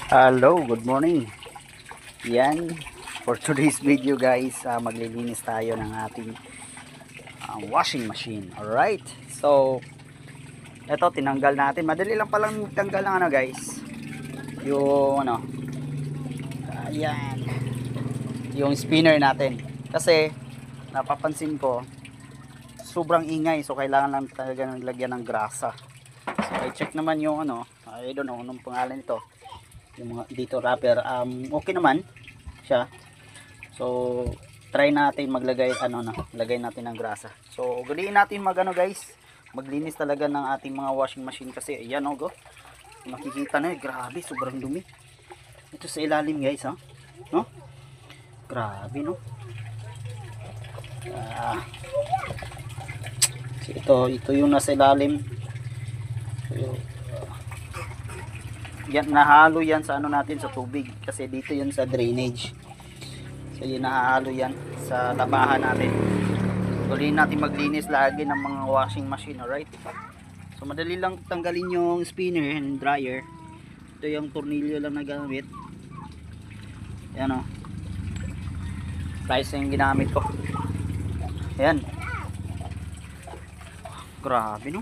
Hello, good morning. Yan, for today's video guys, maglilinis tayo ng ating washing machine. Alright, so ito tinanggal natin. Madali lang palang tanggal ng ano guys, yung ano, ayan, yung spinner natin. Kasi napapansin ko sobrang ingay, so kailangan lang talaga lagyan ng grasa. So I check naman yung ano, I don't know anong pangalan nito, yung mga dito wrapper, okay naman siya. So try natin maglagay lagay natin ng grasa. So galiin natin magano guys, maglinis talaga ng ating mga washing machine kasi ayan go. Makikita na grabe sobrang dumi. Ito sa ilalim guys no? Grabe no. So, ito yung nasa ilalim. So, yan, nahalo yan sa ano natin sa tubig kasi dito yun sa drainage, so yun nahalo yan sa labahan natin. Tuloy natin maglinis lagi ng mga washing machine. Alright, so madali lang tanggalin yung spinner and dryer. Ito yung tornilyo lang na gamit, yan pliers yung ginamit ko. Ayan, grabe no,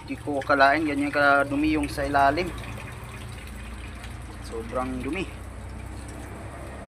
hindi ko akalain ganyan kadumi yung sa ilalim. Sobrang dumi.